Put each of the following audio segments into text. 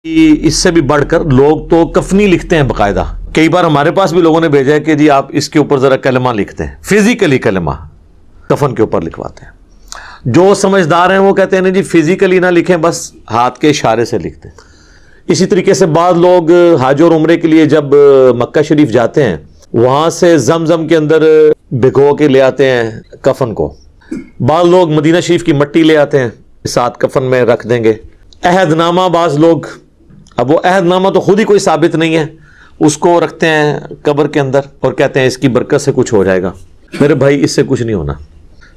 اس سے بھی بڑھ کر لوگ تو کفنی لکھتے ہیں باقاعدہ. کئی بار ہمارے پاس بھی لوگوں نے بھیجا ہے کہ جی آپ اس کے اوپر ذرا کلمہ لکھتے ہیں, فزیکلی کلمہ کفن کے اوپر لکھواتے ہیں. جو سمجھدار ہیں وہ کہتے ہیں نہیں جی فزیکلی نہ لکھیں, بس ہاتھ کے اشارے سے لکھتے ہیں. اسی طریقے سے بعض لوگ حج اور عمرے کے لیے جب مکہ شریف جاتے ہیں وہاں سے زمزم کے اندر بھگو کے لے آتے ہیں کفن کو. بعض لوگ مدینہ شریف کی مٹی لے آتے ہیں ساتھ کفن میں رکھ دیں گے. عہد نامہ بعض لوگ, اب وہ عہد نامہ تو خود ہی کوئی ثابت نہیں ہے, اس کو رکھتے ہیں قبر کے اندر اور کہتے ہیں اس کی برکت سے کچھ ہو جائے گا. میرے بھائی اس سے کچھ نہیں ہونا.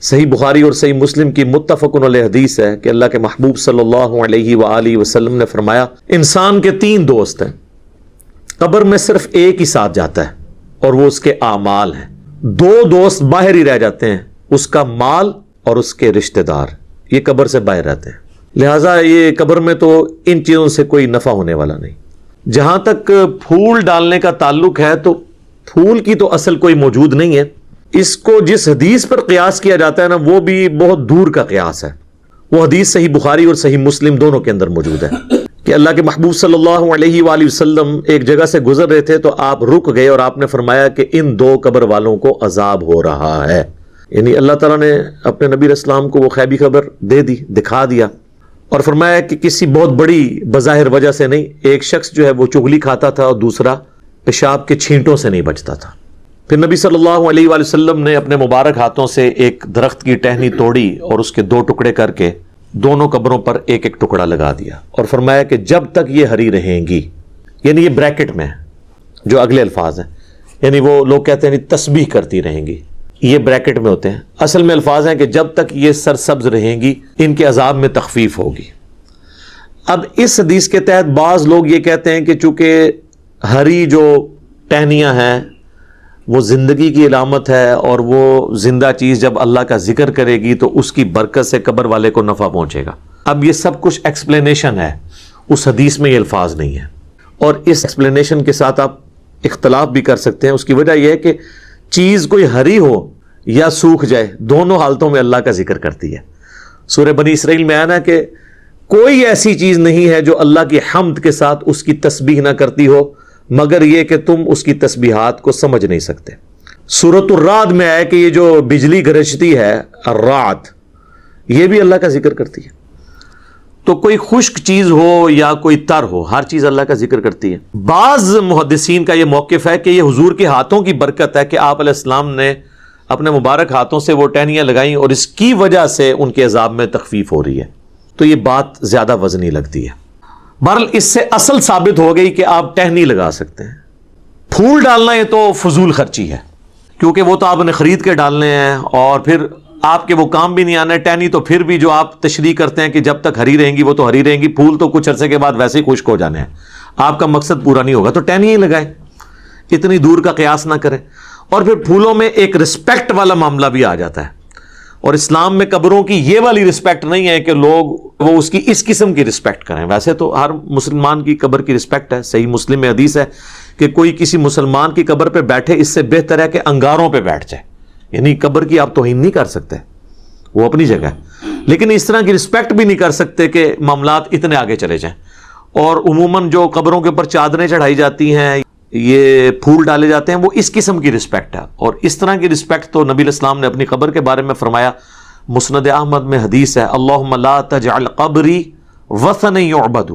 صحیح بخاری اور صحیح مسلم کی متفق علیہ حدیث ہے کہ اللہ کے محبوب صلی اللہ علیہ وآلہ وسلم نے فرمایا انسان کے 3 دوست ہیں, قبر میں صرف ایک ہی ساتھ جاتا ہے اور وہ اس کے اعمال ہیں. 2 دوست باہر ہی رہ جاتے ہیں, اس کا مال اور اس کے رشتہ دار, یہ قبر سے باہر رہتے ہیں. لہٰذا یہ قبر میں تو ان چیزوں سے کوئی نفع ہونے والا نہیں. جہاں تک پھول ڈالنے کا تعلق ہے تو پھول کی تو اصل کوئی موجود نہیں ہے. اس کو جس حدیث پر قیاس کیا جاتا ہے نا وہ بھی بہت دور کا قیاس ہے. وہ حدیث صحیح بخاری اور صحیح مسلم دونوں کے اندر موجود ہے کہ اللہ کے محبوب صلی اللہ علیہ وآلہ وسلم ایک جگہ سے گزر رہے تھے تو آپ رک گئے اور آپ نے فرمایا کہ ان 2 قبر والوں کو عذاب ہو رہا ہے. یعنی اللہ تعالیٰ نے اپنے نبی علیہ السلام کو وہ غیبی خبر دے دی, دکھا دیا اور فرمایا کہ کسی بہت بڑی بظاہر وجہ سے نہیں, ایک شخص جو ہے وہ چغلی کھاتا تھا اور دوسرا پیشاب کے چھینٹوں سے نہیں بچتا تھا. پھر نبی صلی اللہ علیہ وآلہ وسلم نے اپنے مبارک ہاتھوں سے ایک درخت کی ٹہنی توڑی اور اس کے 2 ٹکڑے کر کے دونوں قبروں پر ایک ایک ٹکڑا لگا دیا اور فرمایا کہ جب تک یہ ہری رہیں گی, یعنی یہ بریکٹ میں جو اگلے الفاظ ہیں, یعنی وہ لوگ کہتے ہیں تسبیح کرتی رہیں گی, یہ بریکٹ میں ہوتے ہیں. اصل میں الفاظ ہیں کہ جب تک یہ سرسبز رہیں گی ان کے عذاب میں تخفیف ہوگی. اب اس حدیث کے تحت بعض لوگ یہ کہتے ہیں کہ چونکہ ہری جو ٹہنیاں ہیں وہ زندگی کی علامت ہے اور وہ زندہ چیز جب اللہ کا ذکر کرے گی تو اس کی برکت سے قبر والے کو نفع پہنچے گا. اب یہ سب کچھ ایکسپلینیشن ہے, اس حدیث میں یہ الفاظ نہیں ہے. اور اس ایکسپلینیشن کے ساتھ آپ اختلاف بھی کر سکتے ہیں. اس کی وجہ یہ ہے کہ چیز کوئی ہری ہو یا سوکھ جائے, دونوں حالتوں میں اللہ کا ذکر کرتی ہے. سورہ بنی اسرائیل میں آیا نا کہ کوئی ایسی چیز نہیں ہے جو اللہ کی حمد کے ساتھ اس کی تسبیح نہ کرتی ہو مگر یہ کہ تم اس کی تسبیحات کو سمجھ نہیں سکتے. سورۃ الرعد میں آیا کہ یہ جو بجلی گرجتی ہے الرعد, یہ بھی اللہ کا ذکر کرتی ہے. تو کوئی خشک چیز ہو یا کوئی تر ہو, ہر چیز اللہ کا ذکر کرتی ہے. بعض محدثین کا یہ موقف ہے کہ یہ حضور کے ہاتھوں کی برکت ہے کہ آپ علیہ السلام نے اپنے مبارک ہاتھوں سے وہ ٹہنیاں لگائیں اور اس کی وجہ سے ان کے عذاب میں تخفیف ہو رہی ہے. تو یہ بات زیادہ وزنی لگتی ہے. بہرحال اس سے اصل ثابت ہو گئی کہ آپ ٹہنی لگا سکتے ہیں. پھول ڈالنا یہ تو فضول خرچی ہے کیونکہ وہ تو آپ نے خرید کے ڈالنے ہیں اور پھر آپ کے وہ کام بھی نہیں آنا ہے. ٹہنی تو پھر بھی جو آپ تشریح کرتے ہیں کہ جب تک ہری رہیں گی وہ تو ہری رہیں گی, پھول تو کچھ عرصے کے بعد ویسے ہی خشک ہو جانے ہیں, آپ کا مقصد پورا نہیں ہوگا. تو ٹہنی ہی لگائیں, اتنی دور کا قیاس نہ کریں. اور پھر پھولوں میں ایک رسپیکٹ والا معاملہ بھی آ جاتا ہے اور اسلام میں قبروں کی یہ والی رسپیکٹ نہیں ہے کہ لوگ وہ اس کی اس قسم کی رسپیکٹ کریں. ویسے تو ہر مسلمان کی قبر کی رسپیکٹ ہے. صحیح مسلم میں حدیث ہے کہ کوئی کسی مسلمان کی قبر پہ بیٹھے اس سے بہتر ہے کہ انگاروں پہ بیٹھ جائے. یعنی قبر کی آپ توہین نہیں کر سکتے, وہ اپنی جگہ ہے, لیکن اس طرح کی رسپیکٹ بھی نہیں کر سکتے کہ معاملات اتنے آگے چلے جائیں. اور عموماً جو قبروں کے اوپر چادریں چڑھائی جاتی ہیں, یہ پھول ڈالے جاتے ہیں, وہ اس قسم کی رسپیکٹ ہے. اور اس طرح کی رسپیکٹ تو نبی علیہ السلام نے اپنی قبر کے بارے میں فرمایا. مسند احمد میں حدیث ہے اللہم لا تجعل قبری وثنا یعبد,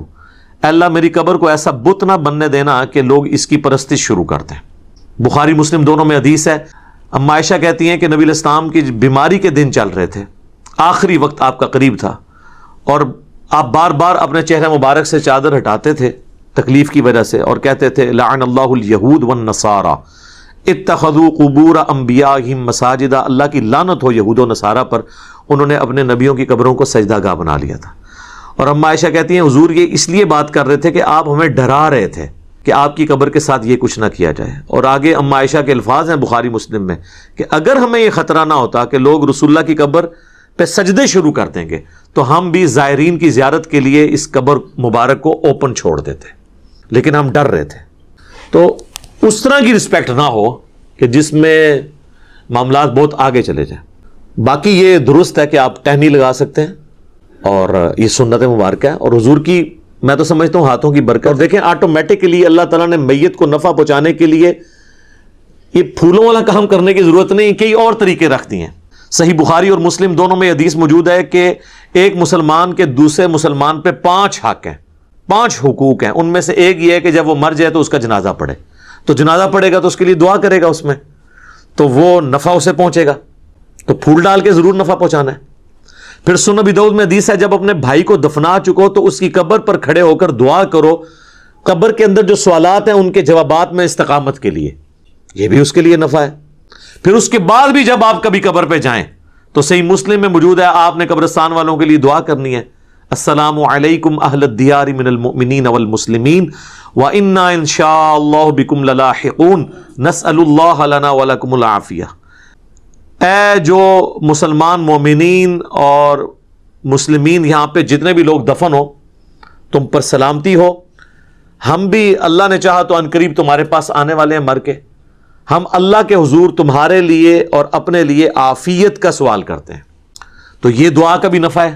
اللہ میری قبر کو ایسا بت نہ بننے دینا کہ لوگ اس کی پرستش شروع کرتے ہیں. بخاری مسلم دونوں میں حدیث ہے. اما عائشہ کہتی ہیں کہ نبی علیہ السلام کی بیماری کے دن چل رہے تھے, آخری وقت آپ کا قریب تھا اور آپ بار بار اپنے چہرہ مبارک سے چادر ہٹاتے تھے تکلیف کی وجہ سے اور کہتے تھے لعن اللہ الیہود والنصارى اتخذوا قبور انبیائہم مساجدا, اللہ کی لعنت ہو یہود و نصارہ پر, انہوں نے اپنے نبیوں کی قبروں کو سجدہ گاہ بنا لیا تھا. اور اما عائشہ کہتی ہیں حضور یہ اس لیے بات کر رہے تھے کہ آپ ہمیں ڈرا رہے تھے کہ آپ کی قبر کے ساتھ یہ کچھ نہ کیا جائے. اور آگے اما عائشہ کے الفاظ ہیں بخاری مسلم میں کہ اگر ہمیں یہ خطرہ نہ ہوتا کہ لوگ رسول اللہ کی قبر پہ سجدے شروع کر دیں گے تو ہم بھی زائرین کی زیارت کے لیے اس قبر مبارک کو اوپن چھوڑ دیتے, لیکن ہم ڈر رہے تھے. تو اس طرح کی رسپیکٹ نہ ہو کہ جس میں معاملات بہت آگے چلے جائیں. باقی یہ درست ہے کہ آپ ٹہنی لگا سکتے ہیں اور یہ سنت مبارکہ ہے. اور حضور کی میں تو سمجھتا ہوں ہاتھوں کی برکت. اور دیکھیں آٹومیٹکلی اللہ تعالیٰ نے میت کو نفع پہنچانے کے لیے یہ پھولوں والا کام کرنے کی ضرورت نہیں, کئی اور طریقے رکھ دیے ہیں. صحیح بخاری اور مسلم دونوں میں حدیث موجود ہے کہ ایک مسلمان کے دوسرے مسلمان پہ 5 حق ہیں, 5 حقوق ہیں. ان میں سے ایک یہ ہے کہ جب وہ مر جائے تو اس کا جنازہ پڑھے. تو جنازہ پڑھے گا تو اس کے لیے دعا کرے گا, اس میں تو وہ نفع اسے پہنچے گا. تو پھول ڈال کے ضرور نفع پہنچانا ہے. پھر سنن ابی داؤد میں حدیث ہے جب اپنے بھائی کو دفنا چکو تو اس کی قبر پر کھڑے ہو کر دعا کرو, قبر کے اندر جو سوالات ہیں ان کے جوابات میں استقامت کے لیے, یہ بھی اس کے لیے نفع ہے. پھر اس کے بعد بھی جب آپ کبھی قبر پہ جائیں تو صحیح مسلم میں موجود ہے آپ نے قبرستان والوں کے لیے دعا کرنی ہے, السلام علیکم اہل الدیار من المؤمنین والمسلمین وَإِنَّا إِن شَاءَ اللَّهُ بِكُمْ لَلَاحِقُونَ نَسْأَلُ اللَّهَ لَنَا وَلَكُمُ الْعَافِيَةَ. اے جو مسلمان مومنین اور مسلمین یہاں پہ جتنے بھی لوگ دفن ہو, تم پر سلامتی ہو. ہم بھی اللہ نے چاہا تو عنقریب تمہارے پاس آنے والے ہیں مر کے. ہم اللہ کے حضور تمہارے لیے اور اپنے لیے عافیت کا سوال کرتے ہیں. تو یہ دعا کا بھی نفع ہے.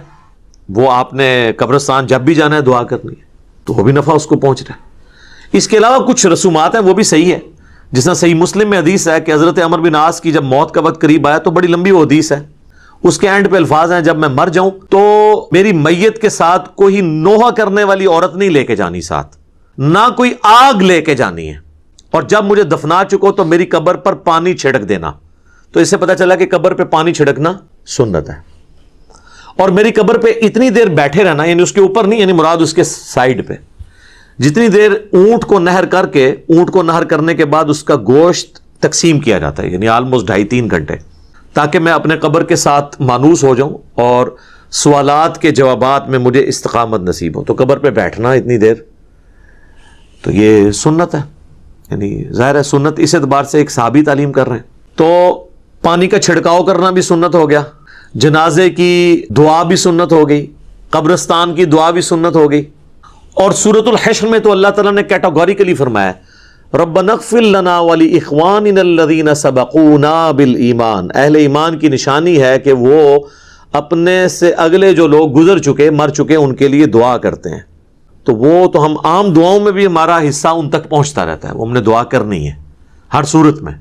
وہ آپ نے قبرستان جب بھی جانا ہے دعا کرنی ہے تو وہ بھی نفع اس کو پہنچ رہا ہے. اس کے علاوہ کچھ رسومات ہیں وہ بھی صحیح ہے, جس طرح صحیح مسلم میں حدیث ہے کہ حضرت عمر بن عاص کی جب موت کا وقت قریب آیا تو بڑی لمبی وہ حدیث ہے, اس کے اینڈ پہ الفاظ ہیں جب میں مر جاؤں تو میری میت کے ساتھ کوئی نوحہ کرنے والی عورت نہیں لے کے جانی, ساتھ نہ کوئی آگ لے کے جانی ہے, اور جب مجھے دفنا چکو تو میری قبر پر پانی چھڑک دینا. تو اس سے پتہ چلا کہ قبر پہ پانی چھڑکنا سنت ہے. اور میری قبر پہ اتنی دیر بیٹھے رہنا, یعنی اس کے اوپر نہیں, یعنی مراد اس کے سائڈ پہ, جتنی دیر اونٹ کو نہر کر کے, اونٹ کو نہر کرنے کے بعد اس کا گوشت تقسیم کیا جاتا ہے, یعنی آلموسٹ 2.5-3 گھنٹے, تاکہ میں اپنے قبر کے ساتھ مانوس ہو جاؤں اور سوالات کے جوابات میں مجھے استقامت نصیب ہو. تو قبر پہ بیٹھنا اتنی دیر تو یہ سنت ہے, یعنی ظاہر ہے سنت اس اعتبار سے ایک صحابی تعلیم کر رہے ہیں. تو پانی کا چھڑکاؤ کرنا بھی سنت ہو گیا, جنازے کی دعا بھی سنت ہو گئی, قبرستان کی دعا بھی سنت ہو گئی. اور سورۃ الحشر میں تو اللہ تعالیٰ نے کیٹاگوریکلی فرمایا ربنا اغفر لنا ولاخواننا الذین سبقونا بالایمان. اہل ایمان کی نشانی ہے کہ وہ اپنے سے اگلے جو لوگ گزر چکے, مر چکے, ان کے لیے دعا کرتے ہیں. تو وہ تو ہم عام دعاؤں میں بھی ہمارا حصہ ان تک پہنچتا رہتا ہے, وہ ہم نے دعا کرنی ہے ہر صورت میں.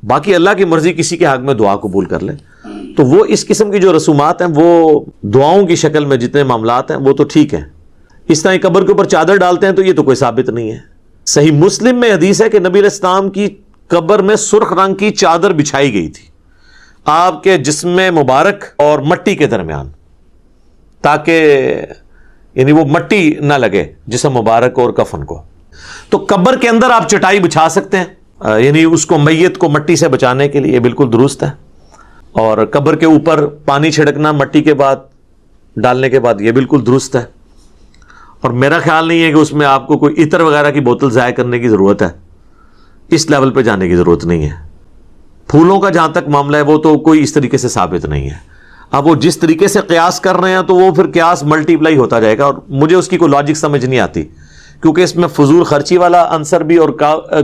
باقی اللہ کی مرضی کسی کے حق میں دعا قبول کر لے. تو وہ اس قسم کی جو رسومات ہیں وہ دعاؤں کی شکل میں جتنے معاملات ہیں وہ تو ٹھیک ہیں. اس طرح قبر کے اوپر چادر ڈالتے ہیں تو یہ تو کوئی ثابت نہیں ہے. صحیح مسلم میں حدیث ہے کہ نبی علیہ السلام کی قبر میں سرخ رنگ کی چادر بچھائی گئی تھی آپ کے جسم مبارک اور مٹی کے درمیان, تاکہ یعنی وہ مٹی نہ لگے جسم مبارک اور کفن کو. تو قبر کے اندر آپ چٹائی بچھا سکتے ہیں, یعنی اس کو میت کو مٹی سے بچانے کے لیے, یہ بالکل درست ہے. اور قبر کے اوپر پانی چھڑکنا مٹی کے بعد ڈالنے کے بعد یہ بالکل درست ہے. اور میرا خیال نہیں ہے کہ اس میں آپ کو کوئی عطر وغیرہ کی بوتل ضائع کرنے کی ضرورت ہے, اس لیول پہ جانے کی ضرورت نہیں ہے. پھولوں کا جہاں تک معاملہ ہے وہ تو کوئی اس طریقے سے ثابت نہیں ہے. اب وہ جس طریقے سے قیاس کر رہے ہیں تو وہ پھر قیاس ملٹیپلائی ہوتا جائے گا, اور مجھے اس کی کوئی لاجک سمجھ نہیں آتی, کیونکہ اس میں فضول خرچی والا عنصر بھی اور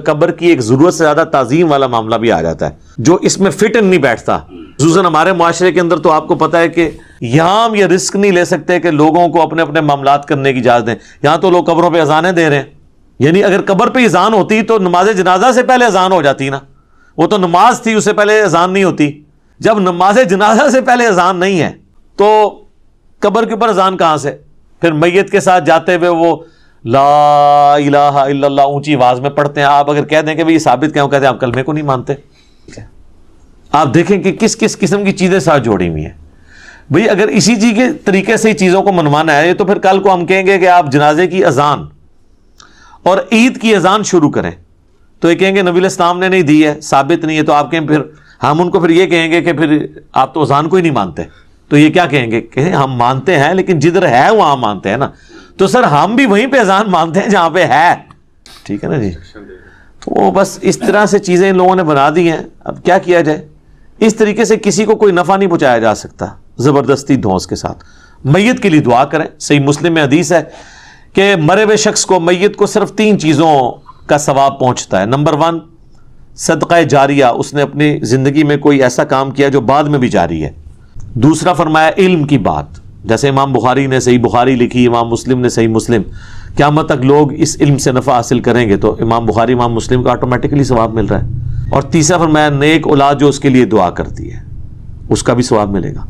قبر کی ایک ضرورت سے زیادہ تعظیم والا معاملہ بھی آ جاتا ہے جو اس میں فٹ ان نہیں بیٹھتا. خصوصاً ہمارے معاشرے کے اندر تو آپ کو پتا ہے کہ یہاں ہم یہ رسک نہیں لے سکتے کہ لوگوں کو اپنے اپنے معاملات کرنے کی اجازت دیں. یہاں تو لوگ قبروں پہ اذانیں دے رہے ہیں, یعنی اگر قبر پہ اذان ہوتی تو نماز جنازہ سے پہلے اذان ہو جاتی نا, وہ تو نماز تھی, اس سے پہلے اذان نہیں ہوتی. جب نماز جنازہ سے پہلے اذان نہیں ہے تو قبر کے اوپر اذان کہاں سے؟ پھر میت کے ساتھ جاتے ہوئے وہ لا الہ الا اللہ اونچی آواز میں پڑھتے ہیں. آپ اگر کہہ دیں کہ یہ ثابت کیوں کہتے ہیں, آپ کلمے کو نہیں مانتے. آپ دیکھیں کہ کس کس قسم کی چیزیں ساتھ جوڑی ہوئی ہیں. بھئی اگر اسی چیز کے طریقے سے چیزوں کو منوانا ہے تو پھر کل کو ہم کہیں گے کہ آپ جنازے کی اذان اور عید کی اذان شروع کریں, تو یہ کہیں گے نبی علیہ السلام نے نہیں دی ہے, ثابت نہیں ہے. تو آپ کہیں پھر ہم ان کو پھر یہ کہیں گے کہ پھر آپ تو اذان کو ہی نہیں مانتے. تو یہ کیا کہیں گے کہ ہم مانتے ہیں لیکن جدھر ہے وہاں مانتے ہیں نا. تو سر ہم بھی وہیں پہ اذان مانتے ہیں جہاں پہ ہے, ٹھیک ہے نا جی. تو وہ بس اس طرح سے چیزیں ان لوگوں نے بنا دی ہیں. اب کیا کیا جائے, اس طریقے سے کسی کو کوئی نفع نہیں پہنچایا جا سکتا زبردستی دھونس کے ساتھ. میت کے لیے دعا کریں. صحیح مسلم میں حدیث ہے کہ مرے ہوئے شخص کو, میت کو صرف 3 چیزوں کا ثواب پہنچتا ہے. نمبر 1 صدقہ جاریہ, اس نے اپنی زندگی میں کوئی ایسا کام کیا جو بعد میں بھی جاری ہے. دوسرا فرمایا علم کی بات, جیسے امام بخاری نے صحیح بخاری لکھی، امام مسلم نے صحیح مسلم، قیامت تک لوگ اس علم سے نفع حاصل کریں گے تو امام بخاری امام مسلم کا آٹومیٹکلی ثواب مل رہا ہے۔ اور تیسرا فرمایا نیک اولاد جو اس کے لیے دعا کرتی ہے اس کا بھی ثواب ملے گا۔